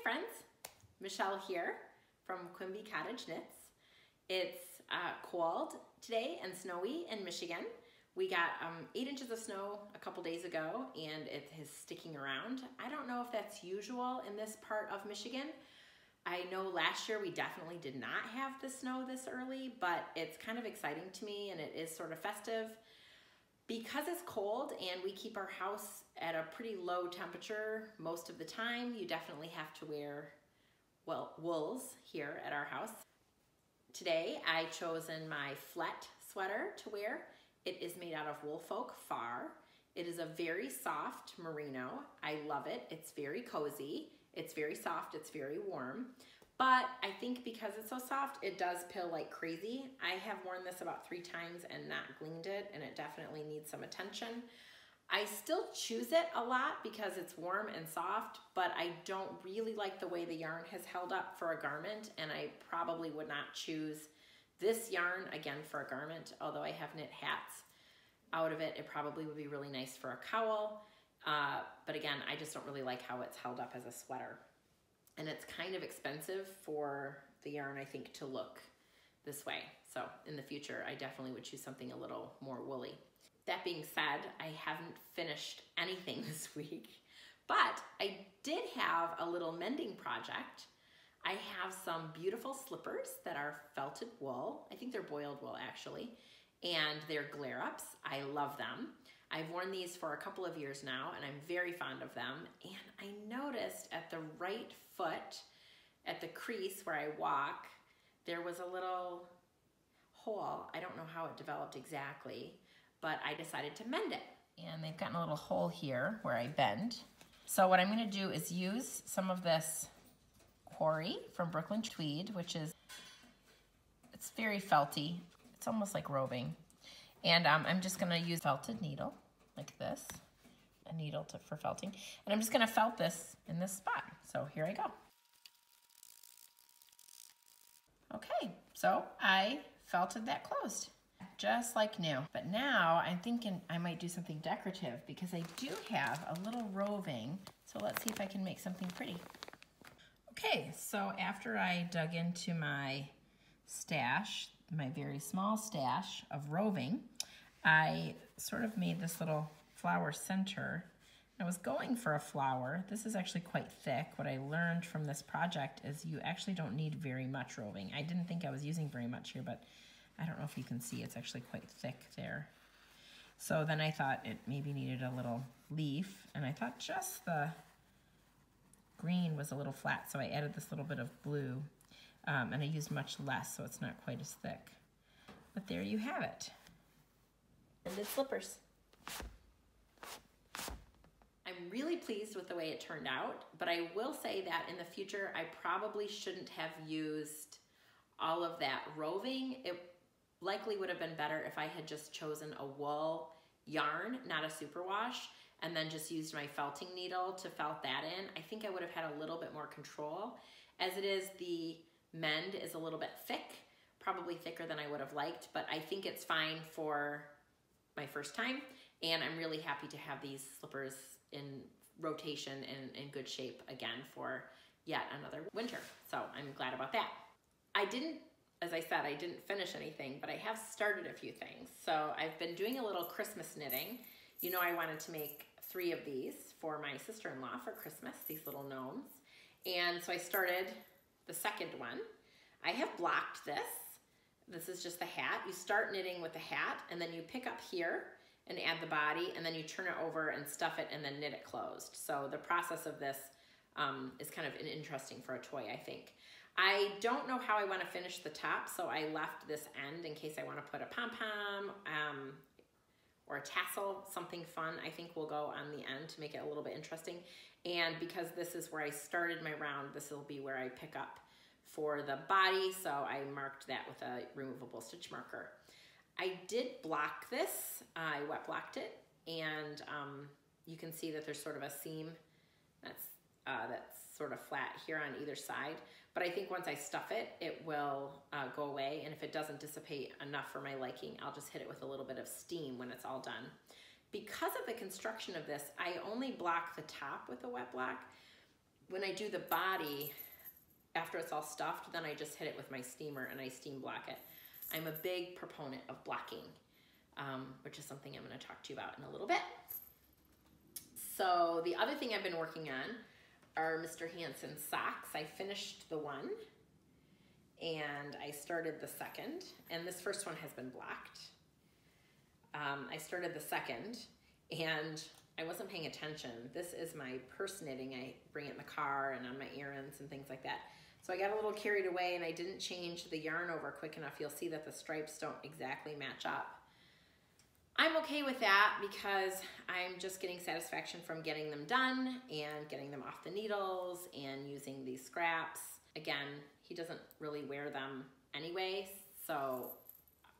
friends, Michelle here from Quimby Cottage Knits. It's cold today and snowy in Michigan. We got 8 inches of snow a couple days ago and it is sticking around. I don't know if that's usual in this part of Michigan. I know last year we definitely did not have the snow this early, but it's kind of exciting to me and it is sort of festive. Because it's cold and we keep our house at a pretty low temperature most of the time, you definitely have to wear, well, wools here at our house. Today I chosen my flat sweater to wear. It is made out of Woolfolk Far. It is a very soft merino. I love it. It's very cozy. It's very soft. It's very warm. But I think because it's so soft, it does pill like crazy. I have worn this about 3 times and not gleaned it, and it definitely needs some attention. I still choose it a lot because it's warm and soft, but I don't really like the way the yarn has held up for a garment, and I probably would not choose this yarn again for a garment, although I have knit hats out of it. It probably would be really nice for a cowl, but again, I just don't really like how it's held up as a sweater. And it's kind of expensive for the yarn, I think, to look this way. So in the future, I definitely would choose something a little more woolly. That being said, I haven't finished anything this week, but I did have a little mending project. I have some beautiful slippers that are felted wool. I think they're boiled wool actually, and they're glare-ups. I love them. I've worn these for a couple of years now and I'm very fond of them. And I noticed at the right foot, at the crease where I walk, there was a little hole. I don't know how it developed exactly, but I decided to mend it. And they've gotten a little hole here where I bend. So what I'm gonna do is use some of this quarry from Brooklyn Tweed, which is, it's very felty. It's almost like roving. And I'm just gonna use felted needle like this, a needle for felting. And I'm just gonna felt this in this spot. So here I go. Okay, so I felted that closed, just like new. But now I'm thinking I might do something decorative because I do have a little roving. So let's see if I can make something pretty. Okay, so after I dug into my stash, my very small stash of roving, I sort of made this little flower center. I was going for a flower. This is actually quite thick. What I learned from this project is you actually don't need very much roving. I didn't think I was using very much here, but I don't know if you can see, it's actually quite thick there. So then I thought it maybe needed a little leaf, and I thought just the green was a little flat, so I added this little bit of blue. And I used much less, so it's not quite as thick. But there you have it. Mended slippers. I'm really pleased with the way it turned out, but I will say that in the future, I probably shouldn't have used all of that roving. It likely would have been better if I had just chosen a wool yarn, not a superwash, and then just used my felting needle to felt that in. I think I would have had a little bit more control. As it is, the mend is a little bit thick, probably thicker than I would have liked, but I think it's fine for my first time, and I'm really happy to have these slippers in rotation and in good shape again for yet another winter. So I'm glad about that. I didn't, as I said, I didn't finish anything, but I have started a few things. So I've been doing a little Christmas knitting. You know, I wanted to make 3 of these for my sister-in-law for Christmas, these little gnomes. And so I started the second one. I have blocked this. This is just the hat. You start knitting with the hat and then you pick up here and add the body and then you turn it over and stuff it and then knit it closed. So the process of this is kind of interesting for a toy, I think. I don't know how I want to finish the top, so I left this end in case I want to put a pom-pom or a tassel, something fun I think will go on the end to make it a little bit interesting. And because this is where I started my round, this will be where I pick up for the body, so I marked that with a removable stitch marker. I did block this, I wet blocked it, and you can see that there's sort of a seam that's sort of flat here on either side. But I think once I stuff it, it will go away, and if it doesn't dissipate enough for my liking, I'll just hit it with a little bit of steam when it's all done. Because of the construction of this, I only block the top with a wet block, when I do the body, after it's all stuffed, then I just hit it with my steamer and I steam block it. I'm a big proponent of blocking, which is something I'm going to talk to you about in a little bit. So the other thing I've been working on are Mr. Hansen socks. I finished the one and I started the second, and this first one has been blocked. I started the second and I wasn't paying attention. This is my purse knitting. I bring it in the car and on my errands and things like that. So I got a little carried away and I didn't change the yarn over quick enough. You'll see that the stripes don't exactly match up. I'm okay with that because I'm just getting satisfaction from getting them done and getting them off the needles and using these scraps. Again, he doesn't really wear them anyway, so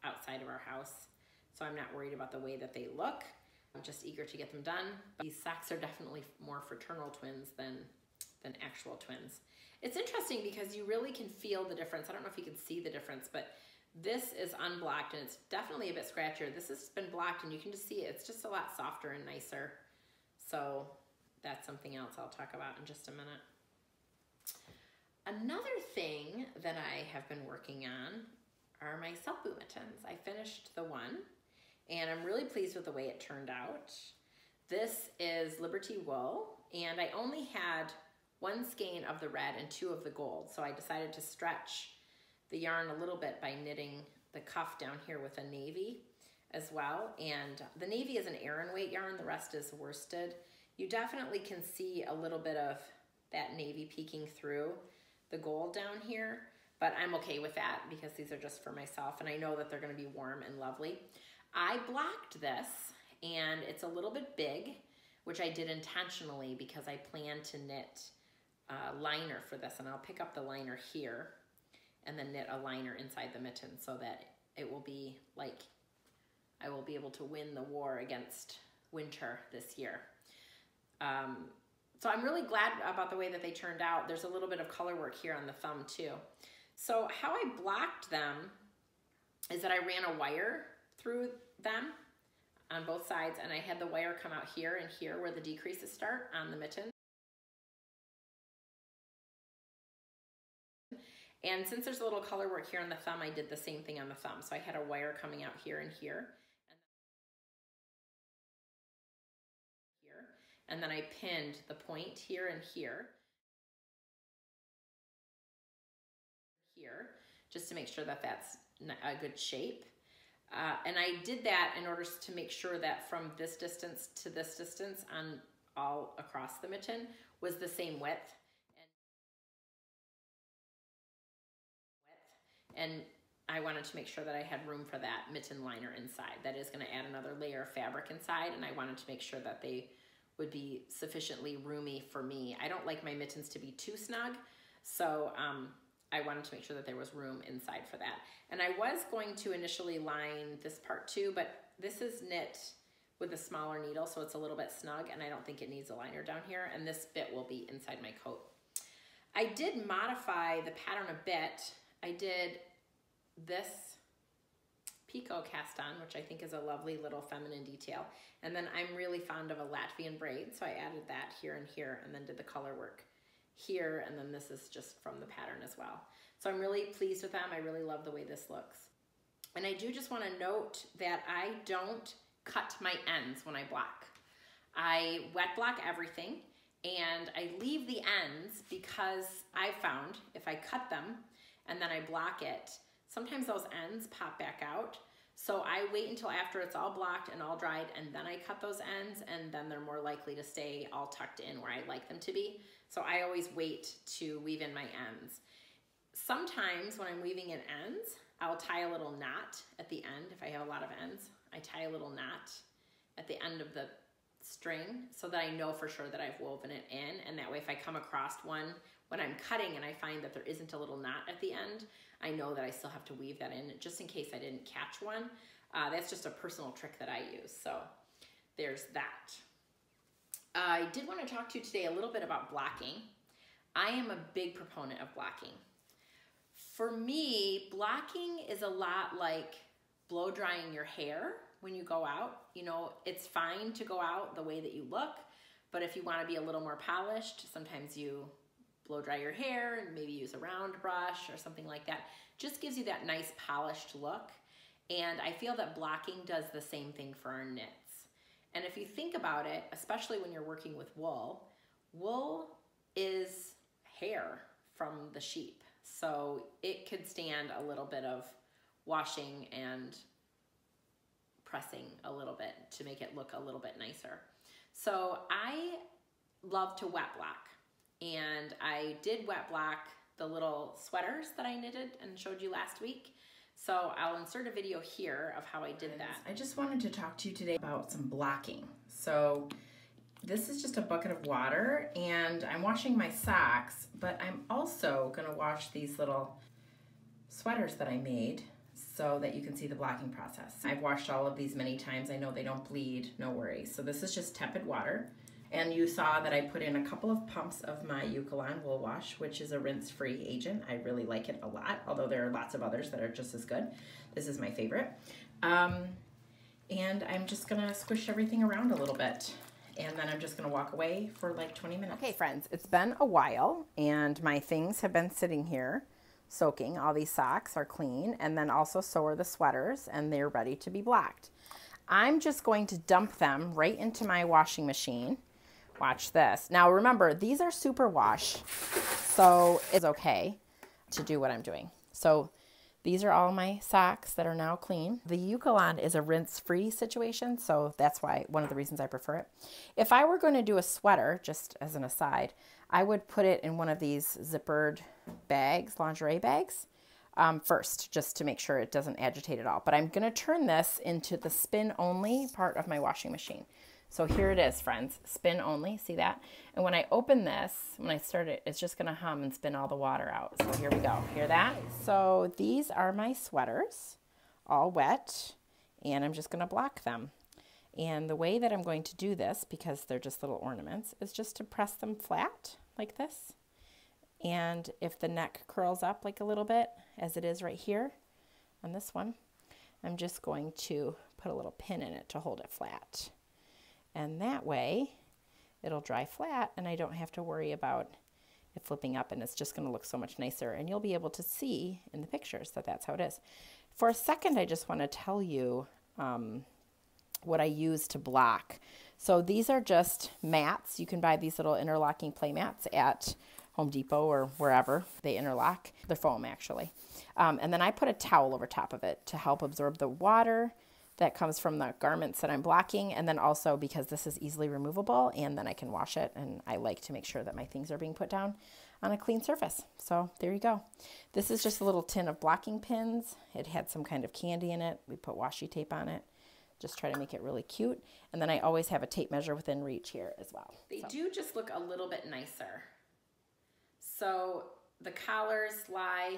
outside of our house. So I'm not worried about the way that they look. I'm just eager to get them done. These socks are definitely more fraternal twins than actual twins. It's interesting because you really can feel the difference. I don't know if you can see the difference, but this is unblocked and it's definitely a bit scratchier. This has been blocked and you can just see it. It's just a lot softer and nicer. So that's something else I'll talk about in just a minute. Another thing that I have been working on are my Selbu Mittens. I finished the one and I'm really pleased with the way it turned out. This is Liberty wool and I only had one skein of the red and 2 of the gold. So I decided to stretch the yarn a little bit by knitting the cuff down here with a navy as well. And the navy is an Aran weight yarn, the rest is worsted. You definitely can see a little bit of that navy peeking through the gold down here, but I'm okay with that because these are just for myself and I know that they're gonna be warm and lovely. I blocked this and it's a little bit big, which I did intentionally because I plan to knit a liner for this, and I'll pick up the liner here and then knit a liner inside the mitten so that it will be like I will be able to win the war against winter this year. So I'm really glad about the way that they turned out. There's a little bit of color work here on the thumb too. So how I blocked them is that I ran a wire through them on both sides, and I had the wire come out here and here where the decreases start on the mitten. And since there's a little color work here on the thumb, I did the same thing on the thumb. So I had a wire coming out here and here. And then I pinned the point here and here. Here, just to make sure that that's a good shape. And I did that in order to make sure that from this distance to this distance on all across the mitten was the same width. And I wanted to make sure that I had room for that mitten liner inside. That is going to add another layer of fabric inside, and I wanted to make sure that they would be sufficiently roomy for me. I don't like my mittens to be too snug, so I wanted to make sure that there was room inside for that. And I was going to initially line this part too, but this is knit with a smaller needle, so it's a little bit snug, and I don't think it needs a liner down here, and this bit will be inside my coat. I did modify the pattern a bit. I did this picot cast on, which I think is a lovely little feminine detail. And then I'm really fond of a Latvian braid, so I added that here and here and then did the color work here, and then this is just from the pattern as well. So I'm really pleased with them. I really love the way this looks. And I do just want to note that I don't cut my ends when I block. I wet block everything, and I leave the ends because I found if I cut them and then I block it, sometimes those ends pop back out. So I wait until after it's all blocked and all dried, and then I cut those ends, and then they're more likely to stay all tucked in where I like them to be. So I always wait to weave in my ends. Sometimes when I'm weaving in ends, I'll tie a little knot at the end. If I have a lot of ends, I tie a little knot at the end of the string so that I know for sure that I've woven it in, and that way if I come across one when I'm cutting and I find that there isn't a little knot at the end, I know that I still have to weave that in just in case I didn't catch one. That's just a personal trick that I use, so there's that. I did want to talk to you today a little bit about blocking. I am a big proponent of blocking. For me, blocking is a lot like blow drying your hair when you go out. You know, it's fine to go out the way that you look, But if you want to be a little more polished, sometimes you blow dry your hair and maybe use a round brush or something like that. Just gives you that nice polished look. And I feel that blocking does the same thing for our knits. And if you think about it, especially when you're working with wool, wool is hair from the sheep. So it could stand a little bit of washing and pressing a little bit to make it look a little bit nicer. So I love to wet block, and I did wet block the little sweaters that I knitted and showed you last week. So I'll insert a video here of how I did that. I just wanted to talk to you today about some blocking. So this is just a bucket of water, and I'm washing my socks, but I'm also gonna wash these little sweaters that I made so that you can see the blocking process. I've washed all of these many times. I know they don't bleed, no worries. So this is just tepid water. And you saw that I put in a couple of pumps of my Eucalan wool wash, which is a rinse-free agent. I really like it a lot, although there are lots of others that are just as good. This is my favorite. And I'm just gonna squish everything around a little bit. And then I'm just gonna walk away for like 20 minutes. Okay, friends, it's been a while, and my things have been sitting here soaking. All these socks are clean, and then also so are the sweaters, and they're ready to be blocked. I'm just going to dump them right into my washing machine. Watch this. Now remember, these are super wash, so it's okay to do what I'm doing. So these are all my socks that are now clean. The Eucalan is a rinse-free situation, so that's why one of the reasons I prefer it. If I were going to do a sweater, just as an aside, I would put it in one of these zippered bags, lingerie bags, first, just to make sure it doesn't agitate at all. But I'm going to turn this into the spin-only part of my washing machine. So here it is, friends, spin only, see that? And when I open this, when I start it, it's just gonna hum and spin all the water out. So here we go, hear that? So these are my sweaters, all wet, and I'm just gonna block them. And the way that I'm going to do this, because they're just little ornaments, is just to press them flat like this. And if the neck curls up like a little bit, as it is right here on this one, I'm just going to put a little pin in it to hold it flat. And that way it'll dry flat and I don't have to worry about it flipping up, and it's just going to look so much nicer, and you'll be able to see in the pictures that that's how it is. For a second, I just want to tell you what I use to block. So these are just mats. You can buy these little interlocking play mats at Home Depot or wherever they interlock. They're foam actually. And then I put a towel over top of it to help absorb the water that comes from the garments that I'm blocking, and then also because this is easily removable, and then I can wash it, and I like to make sure that my things are being put down on a clean surface. So there you go. This is just a little tin of blocking pins. It had some kind of candy in it. We put washi tape on it. Just try to make it really cute. And then I always have a tape measure within reach here as well. They do just look a little bit nicer. So the collars lie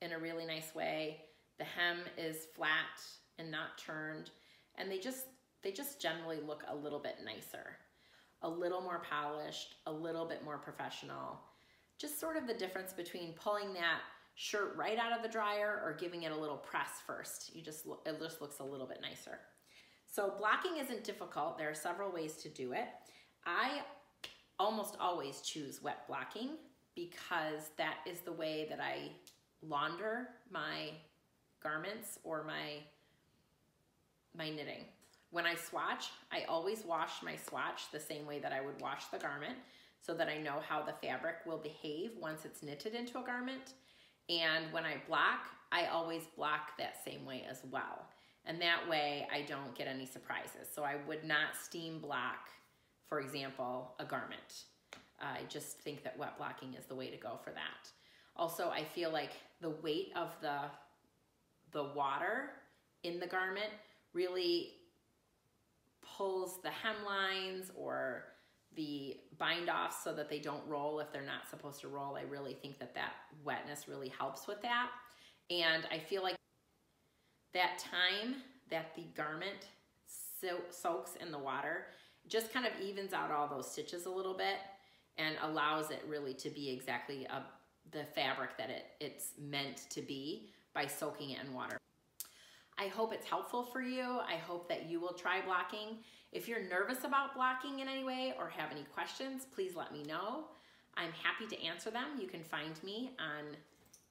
in a really nice way. The hem is flat and not turned, and they just generally look a little bit nicer, a little more polished, a little bit more professional. Just sort of the difference between pulling that shirt right out of the dryer or giving it a little press first. It just looks a little bit nicer. So blocking isn't difficult. There are several ways to do it. I almost always choose wet blocking because that is the way that I launder my garments or my knitting. When I swatch, I always wash my swatch the same way that I would wash the garment, so that I know how the fabric will behave once it's knitted into a garment. And when I block, I always block that same way as well. And that way I don't get any surprises. So I would not steam block, for example, a garment. I just think that wet blocking is the way to go for that. Also, I feel like the weight of the water in the garment really pulls the hemlines or the bind offs so that they don't roll if they're not supposed to roll. I really think that that wetness really helps with that. And I feel like that time that the garment soaks in the water just kind of evens out all those stitches a little bit and allows it really to be exactly the fabric that it's meant to be by soaking it in water. I I hope it's helpful for you. I hope that you will try blocking. If you're nervous about blocking in any way or have any questions, please let me know. I'm happy to answer them. You can find me on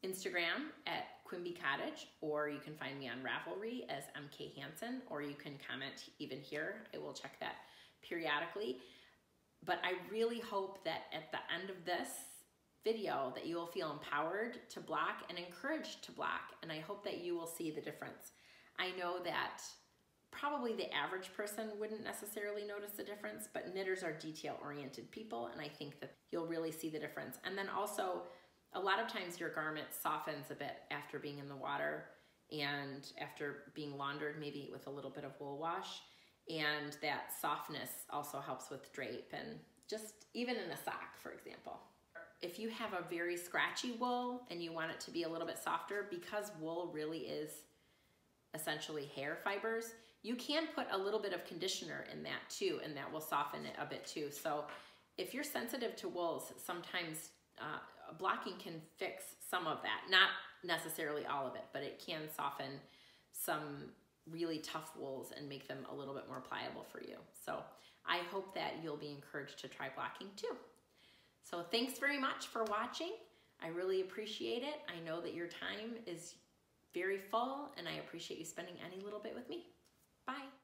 Instagram at QUIMBYCOTTAGE, or you can find me on Ravelry as MK Hansen, or you can comment even here. I will check that periodically. But I really hope that at the end of this video that you will feel empowered to block and encouraged to block, and I hope that you will see the difference. I know that probably the average person wouldn't necessarily notice the difference, but knitters are detail-oriented people, and I think that you'll really see the difference. And then also, a lot of times your garment softens a bit after being in the water and after being laundered, maybe with a little bit of wool wash, and that softness also helps with drape and just even in a sock, for example. If you have a very scratchy wool and you want it to be a little bit softer, because wool really is essentially hair fibers, you can put a little bit of conditioner in that too, and that will soften it a bit too. So if you're sensitive to wools, sometimes blocking can fix some of that. Not necessarily all of it, but it can soften some really tough wools and make them a little bit more pliable for you. So I hope that you'll be encouraged to try blocking too. So thanks very much for watching. I really appreciate it. I know that your time is very full, and I appreciate you spending any little bit with me. Bye.